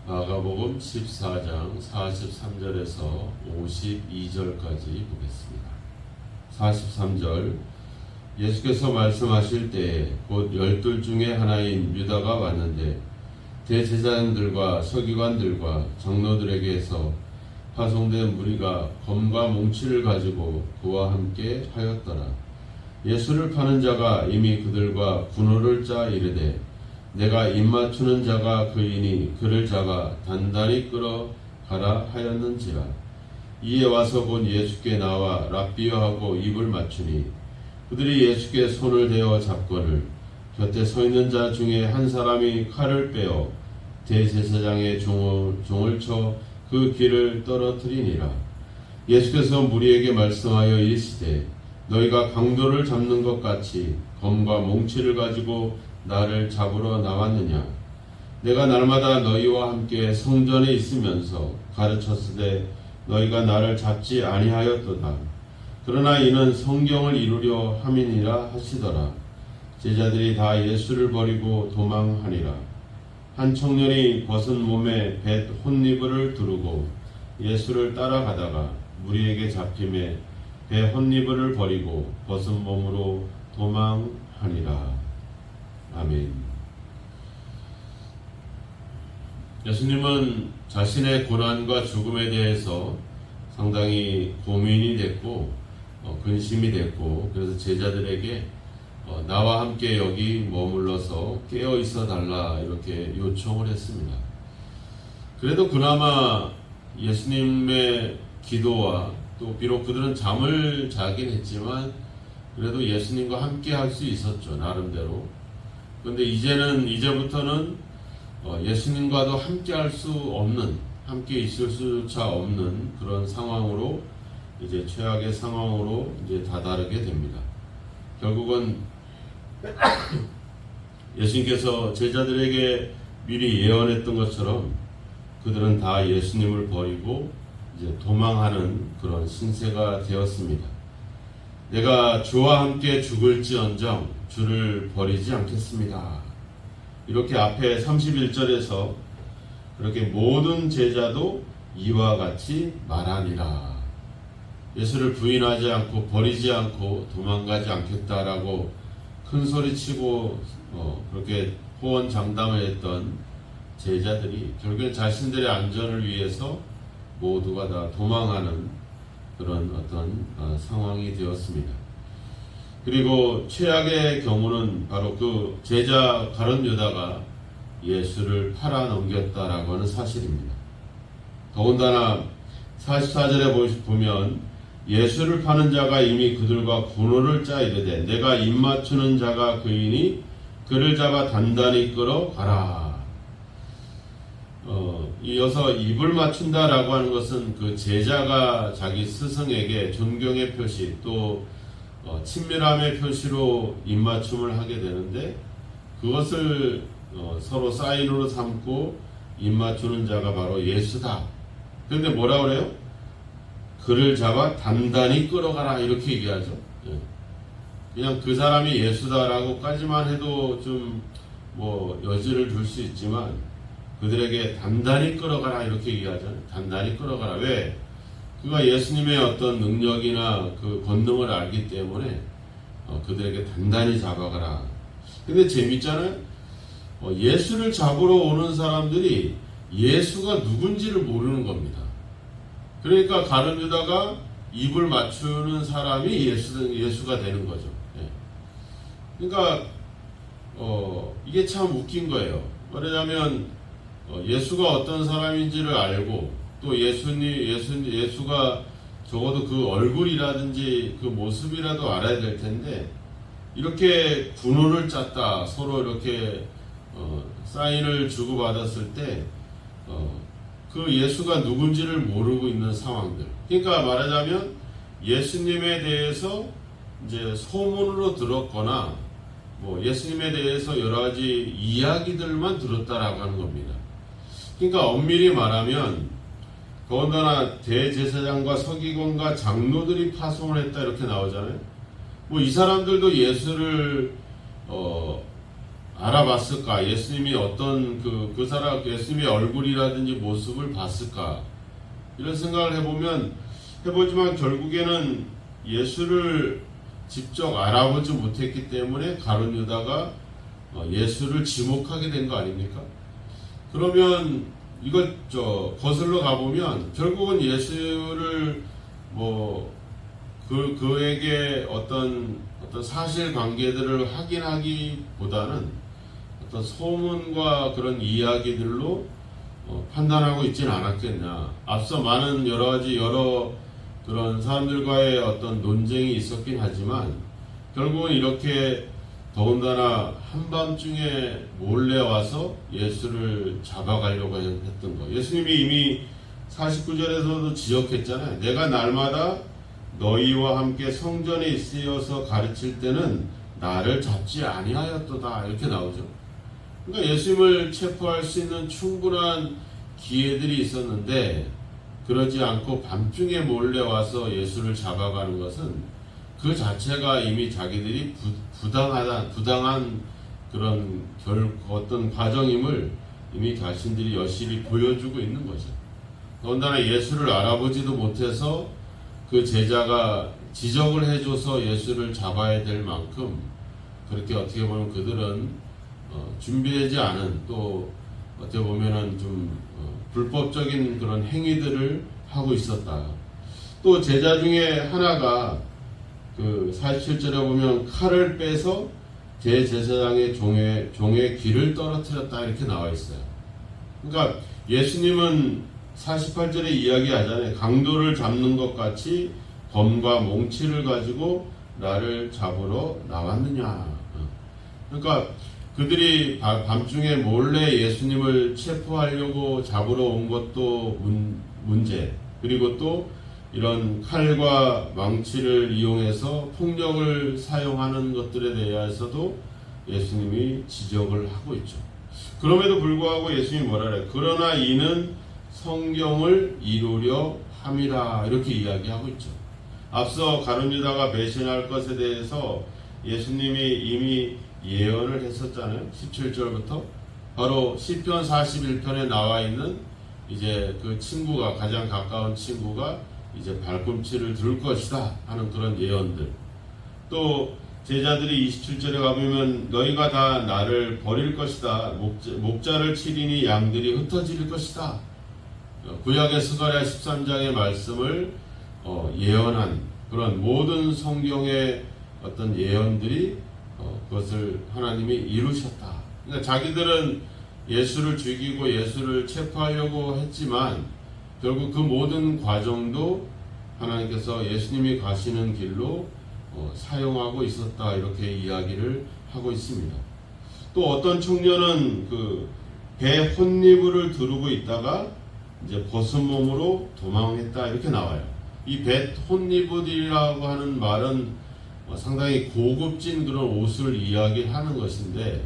마가복음 14장 43절에서 52절까지 보겠습니다. 43절 예수께서 말씀하실 때에 곧 12 중에 하나인 유다가 왔는데 대제사장들과 서기관들과 장로들에게서 파송된 무리가 검과 몽치를 가지고 그와 함께 하였더라. 예수를 파는 자가 이미 그들과 군호를 짜 이르되 내가 입맞추는 자가 그이니 그를 잡아 단단히 끌어가라 하였는지라. 이에 와서 본 예수께 나와 랍비여 하고 입을 맞추니 그들이 예수께 손을 대어 잡거늘 곁에 서 있는 자 중에 한 사람이 칼을 빼어 대제사장의 종을 쳐 그 귀를 떨어뜨리니라. 예수께서 무리에게 말씀하여 이르시되 너희가 강도를 잡는 것 같이 검과 몽치를 가지고 나를 잡으러 나왔느냐. 내가 날마다 너희와 함께 성전에 있으면서 가르쳤으되 너희가 나를 잡지 아니하였도다. 그러나 이는 성경을 이루려 함이니라 하시더라. 제자들이 다 예수를 버리고 도망하니라. 한 청년이 벗은 몸에 뱃 혼니부를 두르고 예수를 따라가다가 무리에게 잡힘에 배 혼니부를 버리고 벗은 몸으로 도망하니라. 아멘. 예수님은 자신의 고난과 죽음에 대해서 상당히 고민이 됐고 근심이 됐고, 그래서 제자들에게 나와 함께 여기 머물러서 깨어 있어 달라 이렇게 요청을 했습니다. 그래도 그나마 예수님의 기도와 또 비록 그들은 잠을 자긴 했지만 그래도 예수님과 함께 할 수 있었죠, 나름대로. 그런데 이제부터는 예수님과도 함께 할 수 없는, 함께 있을 수조차 없는 그런 상황으로, 이제 최악의 상황으로 이제 다다르게 됩니다. 결국은 예수님께서 제자들에게 미리 예언했던 것처럼 그들은 다 예수님을 버리고 이제 도망하는 그런 신세가 되었습니다. 내가 주와 함께 죽을지언정 주를 버리지 않겠습니다. 이렇게 앞에 31절에서 그렇게 모든 제자도 이와 같이 말하니라. 예수를 부인하지 않고 버리지 않고 도망가지 않겠다라고 큰 소리치고 그렇게 호언장담을 했던 제자들이 결국엔 자신들의 안전을 위해서 모두가 다 도망하는 그런 어떤 상황이 되었습니다. 그리고 최악의 경우는 바로 그 제자 가룟 유다가 예수를 팔아 넘겼다라고 하는 사실입니다. 더군다나 44절에 보면 예수를 파는 자가 이미 그들과 군호를 짜 이르되 내가 입맞추는 자가 그이니 그를 잡아 단단히 끌어가라. 이어서 입을 맞춘다라고 하는 것은 그 제자가 자기 스승에게 존경의 표시 또 친밀함의 표시로 입맞춤을 하게 되는데, 그것을 서로 사인으로 삼고 입맞추는 자가 바로 예수다. 그런데 뭐라 그래요? 그를 잡아 단단히 끌어가라 이렇게 얘기하죠. 그냥 그 사람이 예수다라고까지만 해도 좀 여지를 줄 수 있지만 그들에게 단단히 끌어가라 이렇게 얘기하잖아요. 단단히 끌어가라. 왜? 그가 예수님의 어떤 능력이나 그 권능을 알기 때문에 그들에게 단단히 잡아가라. 근데 재밌잖아요. 예수를 잡으러 오는 사람들이 예수가 누군지를 모르는 겁니다. 그러니까 가룟 유다가 입을 맞추는 사람이 예수가 되는 거죠. 그러니까 이게 참 웃긴 거예요. 말하자면 예수가 어떤 사람인지를 알고 또 예수가 적어도 그 얼굴이라든지 그 모습이라도 알아야 될 텐데, 이렇게 군호를 짰다, 서로 이렇게 사인을 주고받았을 때 그 예수가 누군지를 모르고 있는 상황들. 그러니까 말하자면 예수님에 대해서 이제 소문으로 들었거나 예수님에 대해서 여러 가지 이야기들만 들었다라고 하는 겁니다. 그러니까 엄밀히 말하면 더군다나 대제사장과 서기관과 장로들이 파송을 했다 이렇게 나오잖아요. 이 사람들도 예수를 알아봤을까? 예수님이 어떤 그 사람, 예수님의 얼굴이라든지 모습을 봤을까? 이런 생각을 해보지만 결국에는 예수를 직접 알아보지 못했기 때문에 가룟 유다가 예수를 지목하게 된 거 아닙니까? 그러면 이걸 거슬러 가보면 결국은 예수를 그에게 어떤 사실관계들을 확인하기보다는 어떤 소문과 그런 이야기들로 판단하고 있지는 않았겠냐. 앞서 많은 여러 그런 사람들과의 어떤 논쟁이 있었긴 하지만 결국은 이렇게 더군다나 한밤중에 몰래 와서 예수를 잡아가려고 했던 거. 예수님이 이미 49절에서도 지적했잖아요. 내가 날마다 너희와 함께 성전에 있어서 가르칠 때는 나를 잡지 아니하였도다. 이렇게 나오죠. 그러니까 예수님을 체포할 수 있는 충분한 기회들이 있었는데 그러지 않고 밤중에 몰래 와서 예수를 잡아가는 것은 그 자체가 이미 자기들이 부당한 그런 어떤 과정임을 이미 자신들이 여실히 보여주고 있는 거죠. 더군다나 예수를 알아보지도 못해서 그 제자가 지적을 해줘서 예수를 잡아야 될 만큼 그렇게 어떻게 보면 그들은 준비되지 않은 또 어떻게 보면은 좀 불법적인 그런 행위들을 하고 있었다. 또 제자 중에 하나가 그 47절에 보면 칼을 빼서 대제사장의 종의 귀를 떨어뜨렸다 이렇게 나와 있어요. 그러니까 예수님은 48절에 이야기하잖아요. 강도를 잡는 것 같이 검과 몽치를 가지고 나를 잡으러 나왔느냐. 그러니까 그들이 밤중에 몰래 예수님을 체포하려고 잡으러 온 것도 문제, 그리고 또 이런 칼과 망치를 이용해서 폭력을 사용하는 것들에 대해서도 예수님이 지적을 하고 있죠. 그럼에도 불구하고 예수님이 뭐라 그래요? 그러나 이는 성경을 이루려 함이라 이렇게 이야기하고 있죠. 앞서 가룟 유다가 배신할 것에 대해서 예수님이 이미 예언을 했었잖아요. 17절부터 바로 시편 41편에 나와 있는 이제 그 친구가 가장 가까운 친구가 이제 발꿈치를 들 것이다 하는 그런 예언들. 또 제자들이 27절에 가보면 너희가 다 나를 버릴 것이다. 목자를 치리니 양들이 흩어질 것이다. 구약의 스가랴 13장의 말씀을 예언한 그런 모든 성경의 어떤 예언들이 그것을 하나님이 이루셨다. 그러니까 자기들은 예수를 죽이고 예수를 체포하려고 했지만 결국 그 모든 과정도 하나님께서 예수님이 가시는 길로 사용하고 있었다 이렇게 이야기를 하고 있습니다. 또 어떤 청년은 그 배 혼니부를 두르고 있다가 이제 벗은 몸으로 도망했다 이렇게 나와요. 이 배 혼니부이라고 하는 말은 상당히 고급진 그런 옷을 이야기하는 것인데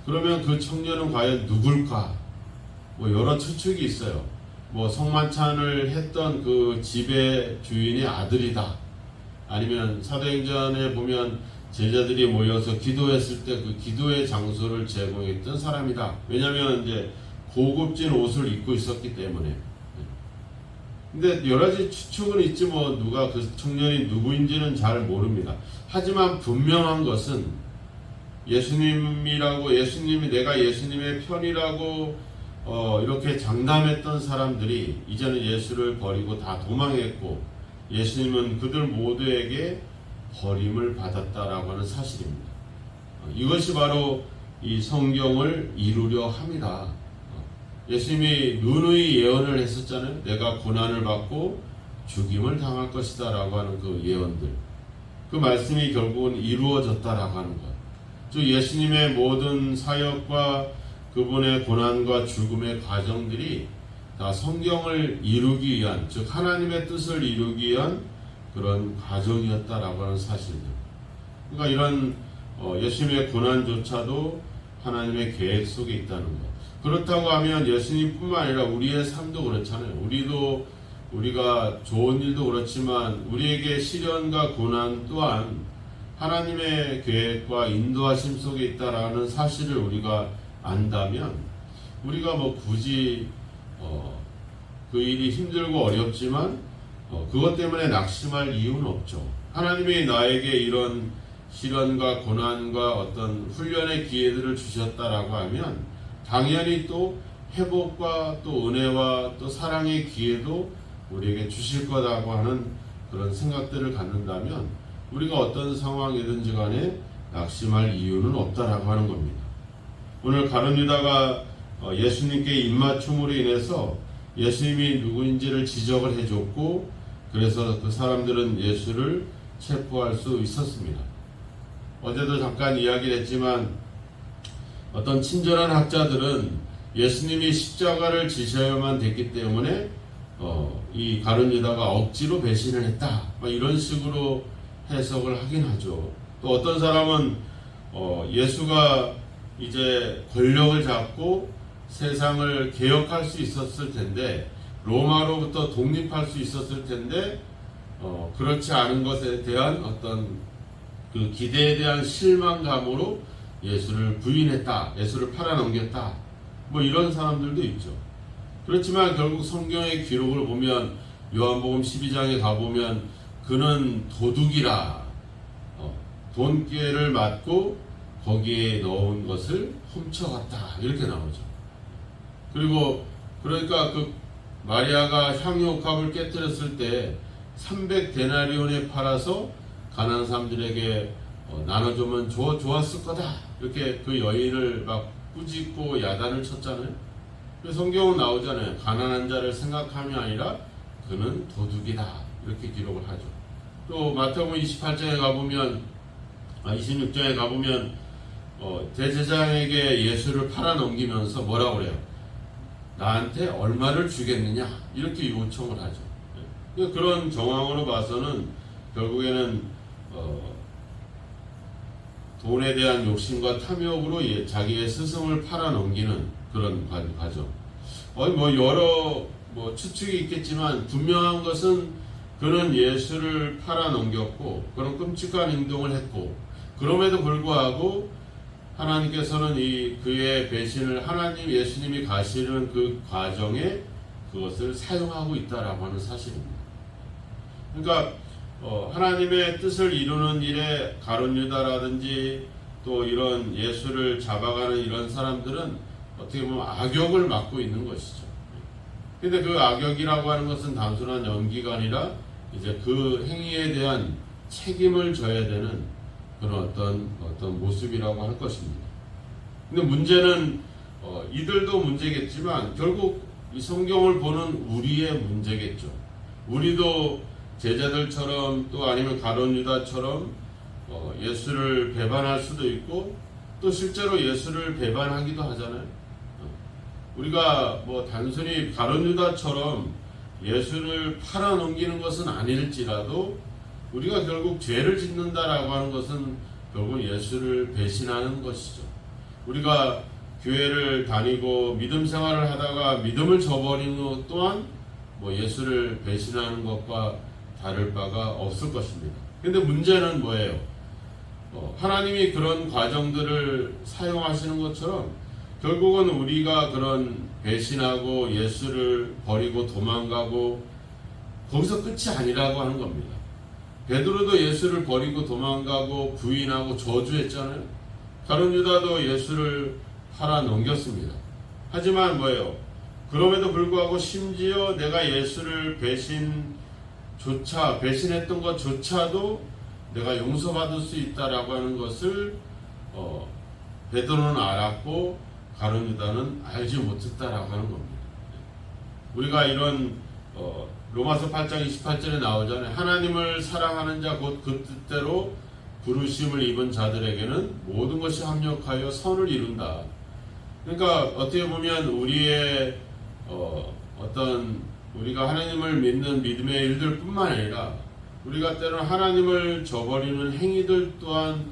그러면 그 청년은 과연 누굴까? 여러 추측이 있어요. 성만찬을 했던 그 집의 주인의 아들이다. 아니면 사도행전에 보면 제자들이 모여서 기도했을 때 그 기도의 장소를 제공했던 사람이다. 왜냐하면 이제 고급진 옷을 입고 있었기 때문에. 근데 여러 가지 추측은 있지 누가 그 청년이 누구인지는 잘 모릅니다. 하지만 분명한 것은 예수님이 내가 예수님의 편이라고 이렇게 장담했던 사람들이 이제는 예수를 버리고 다 도망했고 예수님은 그들 모두에게 버림을 받았다라고 하는 사실입니다. 이것이 바로 이 성경을 이루려 함이다. 예수님이 누누이 예언을 했었잖아요. 내가 고난을 받고 죽임을 당할 것이다 라고 하는 그 예언들. 그 말씀이 결국은 이루어졌다라고 하는 것. 즉 예수님의 모든 사역과 그분의 고난과 죽음의 과정들이 다 성경을 이루기 위한, 즉 하나님의 뜻을 이루기 위한 그런 과정이었다라고 하는 사실들. 그러니까 이런 예수님의 고난조차도 하나님의 계획 속에 있다는 것. 그렇다고 하면 예수님뿐만 아니라 우리의 삶도 그렇잖아요. 우리가 좋은 일도 그렇지만 우리에게 시련과 고난 또한 하나님의 계획과 인도하심 속에 있다라는 사실을 우리가 안다면 우리가 뭐 굳이 그 일이 힘들고 어렵지만 그것 때문에 낙심할 이유는 없죠. 하나님이 나에게 이런 시련과 고난과 어떤 훈련의 기회들을 주셨다라고 하면 당연히 또 회복과 또 은혜와 또 사랑의 기회도 우리에게 주실 거라고 하는 그런 생각들을 갖는다면 우리가 어떤 상황이든지 간에 낙심할 이유는 없다라고 하는 겁니다. 오늘 가룟 유다가 예수님께 입맞춤으로 인해서 예수님이 누구인지를 지적을 해줬고 그래서 그 사람들은 예수를 체포할 수 있었습니다. 어제도 잠깐 이야기를 했지만 어떤 친절한 학자들은 예수님이 십자가를 지셔야만 됐기 때문에 이 가룟 유다가 억지로 배신을 했다 이런 식으로 해석을 하긴 하죠. 또 어떤 사람은 예수가 이제 권력을 잡고 세상을 개혁할 수 있었을 텐데 로마로부터 독립할 수 있었을 텐데 그렇지 않은 것에 대한 어떤 그 기대에 대한 실망감으로 예수를 부인했다, 예수를 팔아넘겼다, 뭐 이런 사람들도 있죠. 그렇지만 결국 성경의 기록을 보면 요한복음 12장에 가보면 그는 도둑이라 돈깨를 맞고 거기에 넣은 것을 훔쳐갔다 이렇게 나오죠. 그리고 그러니까 그 마리아가 향유옥합을 깨뜨렸을 때 300데나리온에 팔아서 가난한 사람들에게 나눠주면 좋았을 거다 이렇게 그 여인을 막 꾸짖고 야단을 쳤잖아요. 성경은 나오잖아요. 가난한 자를 생각함이 아니라 그는 도둑이다 이렇게 기록을 하죠. 또 마태복음 28장에 가보면 26장에 가보면 대제사장에게 예수를 팔아넘기면서 뭐라고 그래요? 나한테 얼마를 주겠느냐 이렇게 요청을 하죠. 그런 정황으로 봐서는 결국에는 돈에 대한 욕심과 탐욕으로 자기의 스승을 팔아넘기는 그런 과정. 뭐 여러 추측이 있겠지만 분명한 것은 그는 예수를 팔아넘겼고 그런 끔찍한 행동을 했고 그럼에도 불구하고 하나님께서는 그의 배신을 예수님이 가시는 그 과정에 그것을 사용하고 있다라고 하는 사실입니다. 그러니까 하나님의 뜻을 이루는 일에 가룟 유다라든지 또 이런 예수를 잡아가는 이런 사람들은 어떻게 보면 악역을 맡고 있는 것이죠. 근데 그 악역이라고 하는 것은 단순한 연기가 아니라 이제 그 행위에 대한 책임을 져야 되는 그런 어떤 모습이라고 할 것입니다. 근데 문제는 이들도 문제겠지만 결국 이 성경을 보는 우리의 문제겠죠. 우리도 제자들처럼 또 아니면 가룟 유다처럼 예수를 배반할 수도 있고 또 실제로 예수를 배반하기도 하잖아요. 우리가 뭐 단순히 가룟 유다처럼 예수를 팔아넘기는 것은 아닐지라도 우리가 결국 죄를 짓는다라고 하는 것은 결국 예수를 배신하는 것이죠. 우리가 교회를 다니고 믿음 생활을 하다가 믿음을 저버리는 것 또한 뭐 예수를 배신하는 것과 다를 바가 없을 것입니다. 근데 문제는 뭐예요? 하나님이 그런 과정들을 사용하시는 것처럼 결국은 우리가 그런 배신하고 예수를 버리고 도망가고 거기서 끝이 아니라고 하는 겁니다. 베드로도 예수를 버리고 도망가고 부인하고 저주했잖아요. 가룟 유다도 예수를 팔아 넘겼습니다. 하지만 뭐예요? 그럼에도 불구하고 심지어 내가 예수를 배신했던 것조차도 내가 용서받을 수 있다라고 하는 것을 베드로는 알았고 가룟 유다는 알지 못했다라고 하는 겁니다. 우리가 이런 로마서 8장 28절에 나오잖아요. 하나님을 사랑하는 자 곧 그 뜻대로 부르심을 입은 자들에게는 모든 것이 합력하여 선을 이룬다. 그러니까 어떻게 보면 우리의 우리가 하나님을 믿는 믿음의 일들 뿐만 아니라 우리가 때로는 하나님을 저버리는 행위들 또한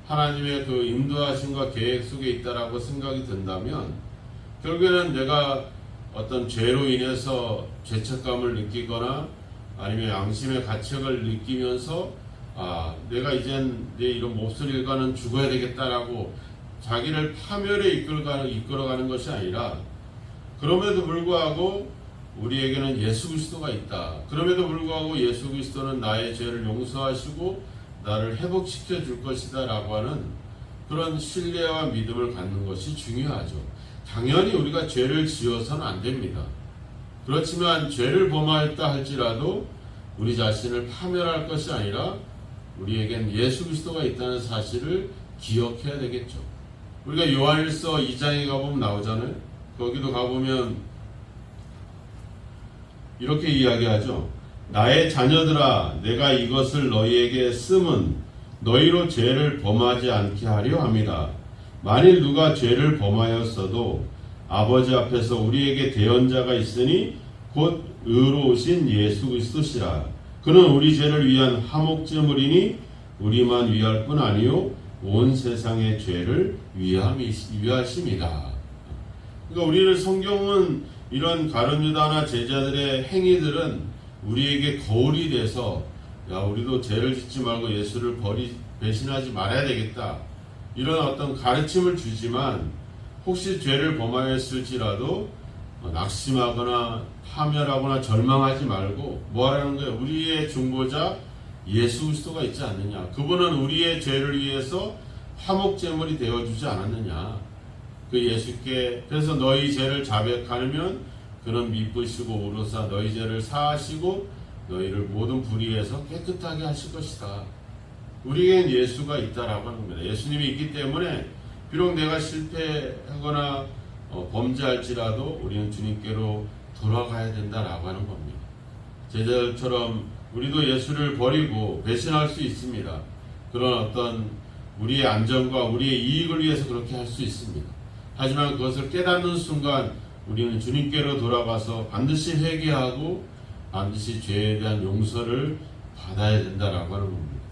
하나님의 그 인도하심과 계획 속에 있다라고 생각이 든다면 결국에는 내가 어떤 죄로 인해서 죄책감을 느끼거나 아니면 양심의 가책을 느끼면서 내가 이젠 내 이런 몹쓸 일과는 죽어야 되겠다라고 자기를 파멸에 이끌어가는 것이 아니라, 그럼에도 불구하고 우리에게는 예수 그리스도가 있다. 그럼에도 불구하고 예수 그리스도는 나의 죄를 용서하시고 나를 회복시켜 줄 것이다 라고 하는 그런 신뢰와 믿음을 갖는 것이 중요하죠. 당연히 우리가 죄를 지어서는 안 됩니다. 그렇지만 죄를 범하였다 할지라도 우리 자신을 파멸할 것이 아니라 우리에겐 예수 그리스도가 있다는 사실을 기억해야 되겠죠. 우리가 요한일서 2장에 가보면 나오잖아요. 거기도 가보면 이렇게 이야기하죠. 나의 자녀들아, 내가 이것을 너희에게 쓰면 너희로 죄를 범하지 않게 하려 함이다. 만일 누가 죄를 범하였어도 아버지 앞에서 우리에게 대언자가 있으니 곧 의로우신 예수 그리스도시라. 그는 우리 죄를 위한 화목제물이니 우리만 위할 뿐 아니요 온 세상의 죄를 위하심이다. 그러니까 우리를 성경은 이런 가룟유다나 제자들의 행위들은 우리에게 거울이 돼서 우리도 죄를 짓지 말고 예수를 배신하지 말아야 되겠다, 이런 어떤 가르침을 주지만, 혹시 죄를 범하였을지라도 낙심하거나 파멸하거나 절망하지 말고 뭐 하라는 거예요? 우리의 중보자 예수 그리스도가 있지 않느냐. 그분은 우리의 죄를 위해서 화목제물이 되어주지 않았느냐. 그 예수께 그래서 너희 죄를 자백하면 그는 미쁘시고 오로사 너희 죄를 사하시고 너희를 모든 불의에서 깨끗하게 하실 것이다. 우리에겐 예수가 있다라고 하는 겁니다. 예수님이 있기 때문에 비록 내가 실패하거나 범죄할지라도 우리는 주님께로 돌아가야 된다라고 하는 겁니다. 제자들처럼 우리도 예수를 버리고 배신할 수 있습니다. 그런 어떤 우리의 안전과 우리의 이익을 위해서 그렇게 할 수 있습니다. 하지만 그것을 깨닫는 순간 우리는 주님께로 돌아가서 반드시 회개하고 반드시 죄에 대한 용서를 받아야 된다라고 하는 겁니다.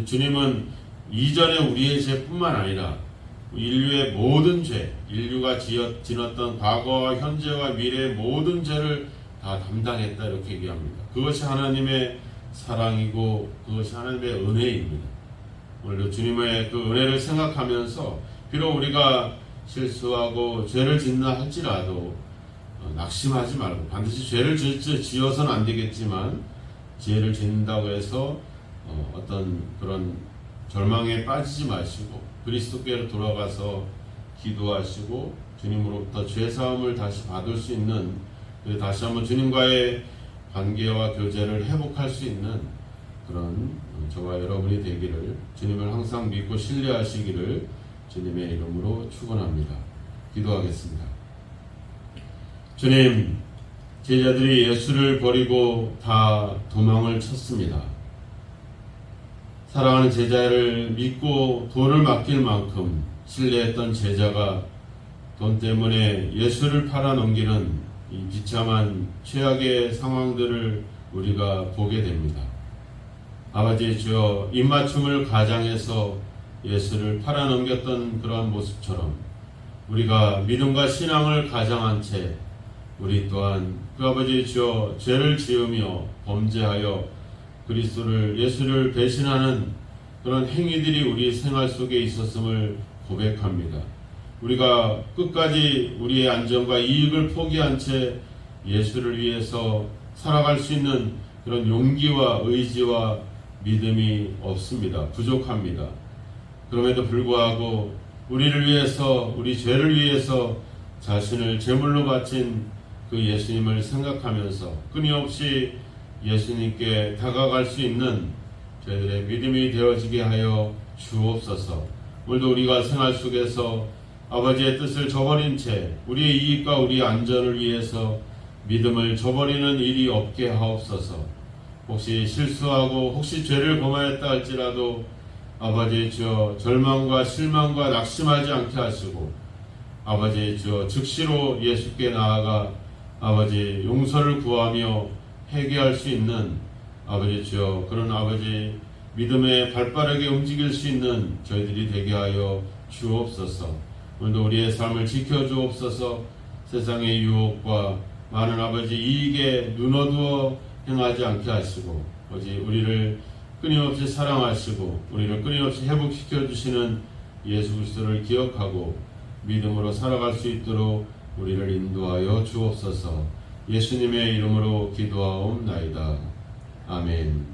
주님은 이전에 우리의 죄뿐만 아니라 인류의 모든 죄, 인류가 지었던 과거와 현재와 미래의 모든 죄를 다 담당했다, 이렇게 얘기합니다. 그것이 하나님의 사랑이고 그것이 하나님의 은혜입니다. 오늘도 주님의 그 은혜를 생각하면서 비록 우리가 실수하고 죄를 짓나 할지라도 낙심하지 말고, 반드시 죄를 지어서는 안 되겠지만 죄를 짓는다고 해서 어떤 그런 절망에 빠지지 마시고 그리스도께로 돌아가서 기도하시고 주님으로부터 죄사함을 다시 받을 수 있는, 다시 한번 주님과의 관계와 교제를 회복할 수 있는 그런 저와 여러분이 되기를, 주님을 항상 믿고 신뢰하시기를 주님의 이름으로 축원합니다. 기도하겠습니다. 주님, 제자들이 예수를 버리고 다 도망을 쳤습니다. 사랑하는 제자를 믿고 돈을 맡길 만큼 신뢰했던 제자가 돈 때문에 예수를 팔아넘기는 이 비참한 최악의 상황들을 우리가 보게 됩니다. 아버지 주여, 입맞춤을 가장해서 예수를 팔아넘겼던 그러한 모습처럼 우리가 믿음과 신앙을 가장한 채 우리 또한 그 아버지 주여 죄를 지으며 범죄하여 그리스도를, 예수를 배신하는 그런 행위들이 우리 생활 속에 있었음을 고백합니다. 우리가 끝까지 우리의 안전과 이익을 포기한 채 예수를 위해서 살아갈 수 있는 그런 용기와 의지와 믿음이 없습니다. 부족합니다. 그럼에도 불구하고 우리를 위해서, 우리 죄를 위해서 자신을 제물로 바친 그 예수님을 생각하면서 끊임없이 예수님께 다가갈 수 있는 저희들의 믿음이 되어지게 하여 주옵소서. 오늘도 우리가 생활 속에서 아버지의 뜻을 저버린 채 우리의 이익과 우리의 안전을 위해서 믿음을 저버리는 일이 없게 하옵소서. 혹시 실수하고 혹시 죄를 범하였다 할지라도 아버지 주여 절망과 실망과 낙심하지 않게 하시고 아버지 주여 즉시로 예수께 나아가 아버지 용서를 구하며 회개할 수 있는 아버지 주여 그런 아버지 믿음에 발빠르게 움직일 수 있는 저희들이 되게 하여 주옵소서. 오늘도 우리의 삶을 지켜주옵소서. 세상의 유혹과 많은 아버지 이익에 눈어두어 행하지 않게 하시고 아버지 우리를 끊임없이 사랑하시고 우리를 끊임없이 회복시켜 주시는 예수 그리스도를 기억하고 믿음으로 살아갈 수 있도록 우리를 인도하여 주옵소서. 예수님의 이름으로 기도하옵나이다. 아멘.